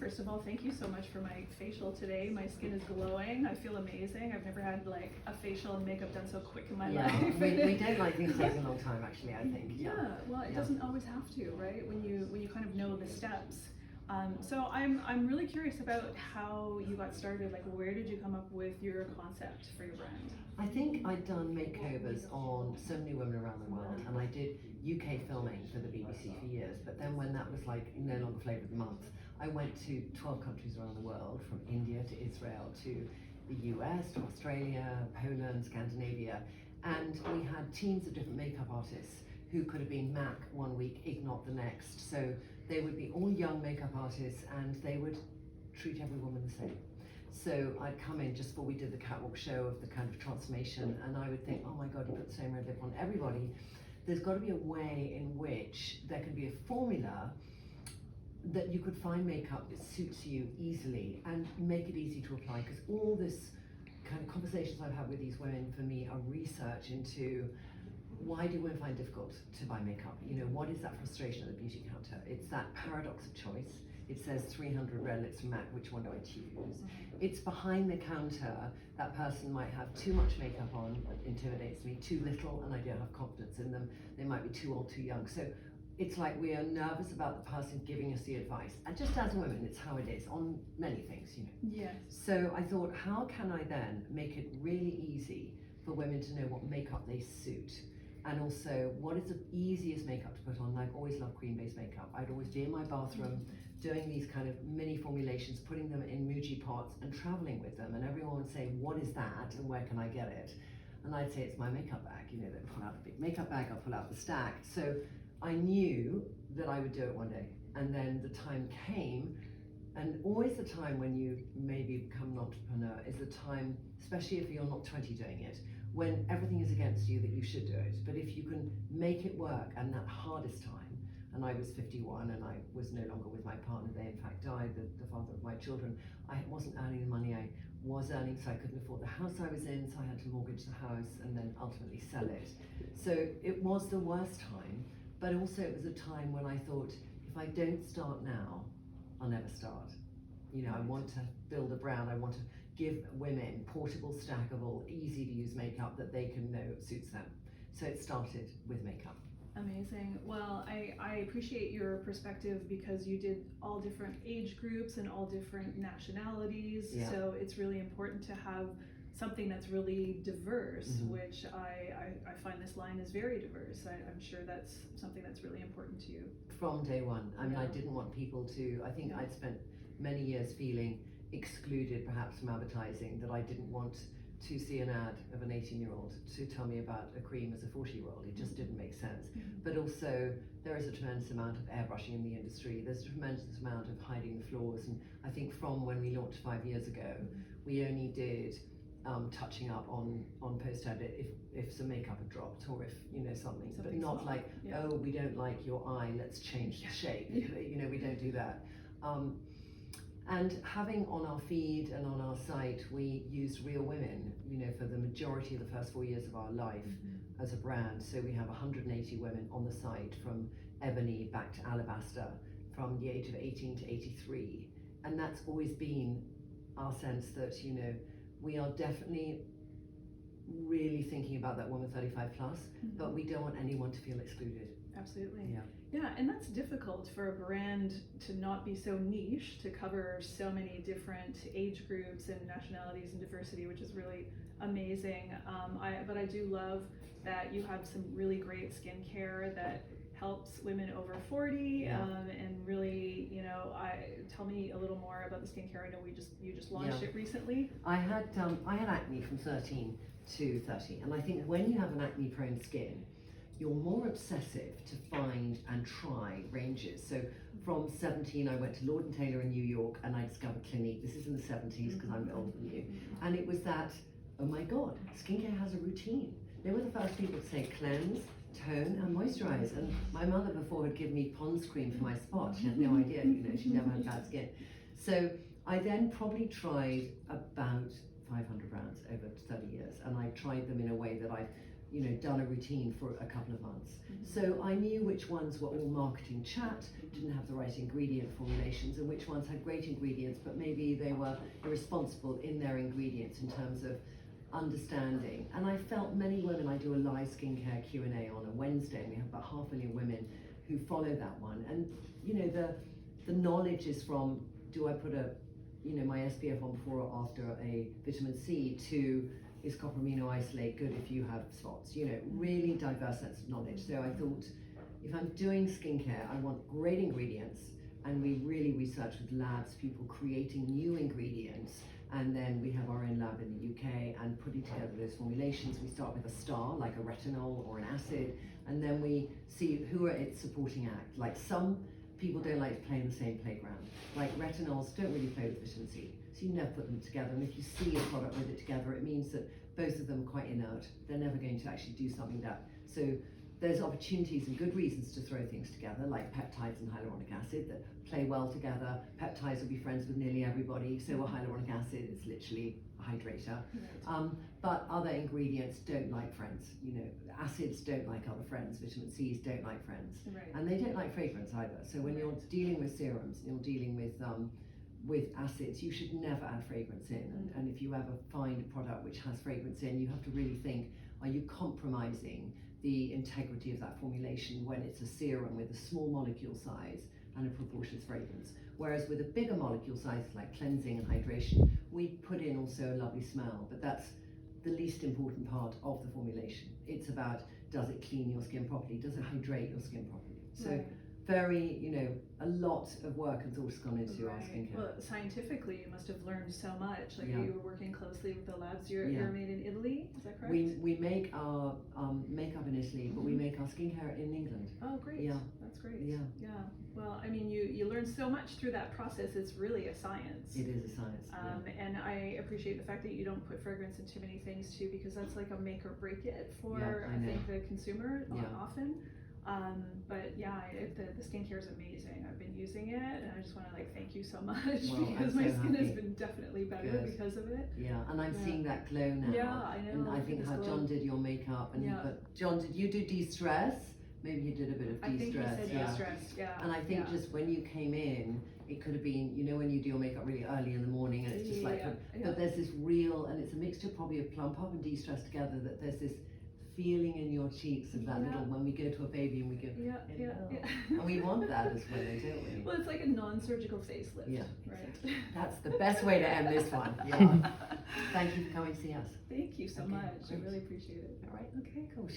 First of all, thank you so much for my facial today. My skin is glowing. I feel amazing. I've never had like a facial and makeup done so quick in my life. we don't like things taking a long time, actually, I think. Yeah, well, it doesn't always have to, right? When you kind of know the steps. So I'm really curious about how you got started. Like, where did you come up with your concept for your brand? I think I'd done makeovers on so many women around the world, and I did UK filming for the BBC for years, but then when that was like no longer flavour of the month, I went to 12 countries around the world, from India to Israel to the US to Australia, Poland, Scandinavia, and we had teams of different makeup artists who could have been MAC one week, Ignot the next. So they would be all young makeup artists and they would treat every woman the same. So I'd come in just before we did the catwalk show of the kind of transformation, and I would think, oh my God, you put the same red lip on everybody. There's got to be a way in which there can be a formula that you could find makeup that suits you easily and make it easy to apply, because all this kind of conversations I've had with these women for me are research into why do women find it difficult to buy makeup? You know, what is that frustration at the beauty counter? It's that paradox of choice. It says 300 red lips from MAC, which one do I choose? It's behind the counter, that person might have too much makeup on, it intimidates me, too little, and I don't have confidence in them. They might be too old, too young. So it's like we are nervous about the person giving us the advice. And just as women, it's how it is on many things, you know. Yes. So I thought, how can I then make it really easy for women to know what makeup they suit? And also, what is the easiest makeup to put on? I've always loved cream-based makeup. I'd always be in my bathroom doing these kind of mini formulations, putting them in Muji pots and traveling with them. And everyone would say, what is that and where can I get it? And I'd say, it's my makeup bag. You know, they'd pull out a big makeup bag, I'll pull out the stack. So I knew that I would do it one day. And then the time came, and always the time when you maybe become an entrepreneur is the time, especially if you're not 20 doing it, when everything is against you that you should do it. But if you can make it work, and that hardest time, and I was 51 and I was no longer with my partner, they in fact died, the father of my children. I wasn't earning the money I was earning, so I couldn't afford the house I was in, so I had to mortgage the house and then ultimately sell it. So it was the worst time, but also it was a time when I thought, if I don't start now, I'll never start. You know, I want to build a brand, I want to give women portable, stackable, easy to use makeup that they can know suits them. So it started with makeup. Amazing. Well, I appreciate your perspective because you did all different age groups and all different nationalities. Yeah. So it's really important to have something that's really diverse, which I find this line is very diverse. I'm sure that's something that's really important to you. From day one. I mean, I didn't want people to, I think I'd spent many years feeling excluded perhaps from advertising, that I didn't want to see an ad of an 18-year-old to tell me about a cream as a 40-year-old. It just didn't make sense. But also, there is a tremendous amount of airbrushing in the industry. There's a tremendous amount of hiding the flaws. And I think from when we launched 5 years ago, we only did touching up on post-edit if some makeup had dropped, or if, you know, something, but not like, oh, we don't like your eye, let's change the shape. You know, we don't do that. And having on our feed and on our site, we used real women, you know, for the majority of the first 4 years of our life as a brand. So we have 180 women on the site, from ebony back to alabaster, from the age of 18 to 83. And that's always been our sense that, you know, we are definitely really thinking about that woman 35 plus, but we don't want anyone to feel excluded. Absolutely. Yeah. Yeah, and that's difficult for a brand to not be so niche, to cover so many different age groups and nationalities and diversity, which is really amazing. But I do love that you have some really great skincare that helps women over 40, and really, you know, tell me a little more about the skincare. I know you just launched it recently. I had acne from 13 to 30, and I think when you have an acne-prone skin, you're more obsessive to find and try ranges. So from 17, I went to Lord & Taylor in New York and I discovered Clinique. This is in the 70s because I'm older than you. And it was that, oh my God, skincare has a routine. They were the first people to say cleanse, tone and moisturize. And my mother before had given me Pond's cream for my spot. She had no idea, you know, she never had bad skin. So I then probably tried about 500 brands over 30 years. And I tried them in a way that I've done a routine for a couple of months. So I knew which ones were all marketing chat, didn't have the right ingredient formulations, and which ones had great ingredients, but maybe they were irresponsible in their ingredients in terms of understanding. And I felt many women, I do a live skincare Q&A on a Wednesday, and we have about 500,000 women who follow that one. And the knowledge is from, do I put my SPF on before or after a vitamin C, to is copper amino isolate good if you have spots, really diverse sets of knowledge. So I thought, if I'm doing skincare, I want great ingredients, and we really research with labs, people creating new ingredients, and then we have our own lab in the UK and putting together those formulations. We start with a star, like a retinol or an acid, and then we see who are its supporting act. Like, some people don't like to play in the same playground. Like, retinols don't really play with vitamin C, so you never put them together. And if you see a product with it together, it means that both of them are quite inert. They're never going to actually do something so there's opportunities and good reasons to throw things together, like peptides and hyaluronic acid that play well together. Peptides will be friends with nearly everybody, so will hyaluronic acid. It's literally a hydrator. Right. But other ingredients don't like friends. Acids don't like other friends. Vitamin C's don't like friends. Right. And they don't like fragrance either. So when you're dealing with serums, you're dealing with acids, you should never add fragrance in. And if you ever find a product which has fragrance in, you have to really think, are you compromising the integrity of that formulation when it's a serum with a small molecule size and a proportionate fragrance? Whereas with a bigger molecule size, like cleansing and hydration, we put in also a lovely smell, but that's the least important part of the formulation. It's about, does it clean your skin properly? Does it hydrate your skin properly? So right. very, a lot of work and thought has gone into our skincare. Well, scientifically, you must have learned so much. Like, Yeah. you were working closely with the labs. You're made in Italy, is that correct? We make our makeup in Italy, but we make our skincare in England. Oh, great. Yeah. That's great. Yeah. Yeah. Well, I mean, you learn so much through that process. It's really a science. It is a science. And I appreciate the fact that you don't put fragrance in too many things too, because that's like a make or break it for I think the consumer often. But yeah, the skincare is amazing. I've been using it, and I just want to thank you so much, because my skin has been definitely better because of it. Yeah, and I'm seeing that glow now. Yeah, I know. And I think how John did your makeup, but John, did you do de-stress? Maybe you did a bit of de-stress. I think he said de-stress, yeah. And I think just when you came in, it could have been, when you do your makeup really early in the morning, and it's just but there's this real, and it's a mixture probably of plump up and de-stress together, that there's this feeling in your cheeks of that little, when we go to a baby and we go, and we want that as women, don't we? Well, it's like a non-surgical facelift. Yeah. Right. That's the best way to end this one. Yeah. Thank you for coming to see us. Thank you so much. Great. I really appreciate it. All right. Okay, cool.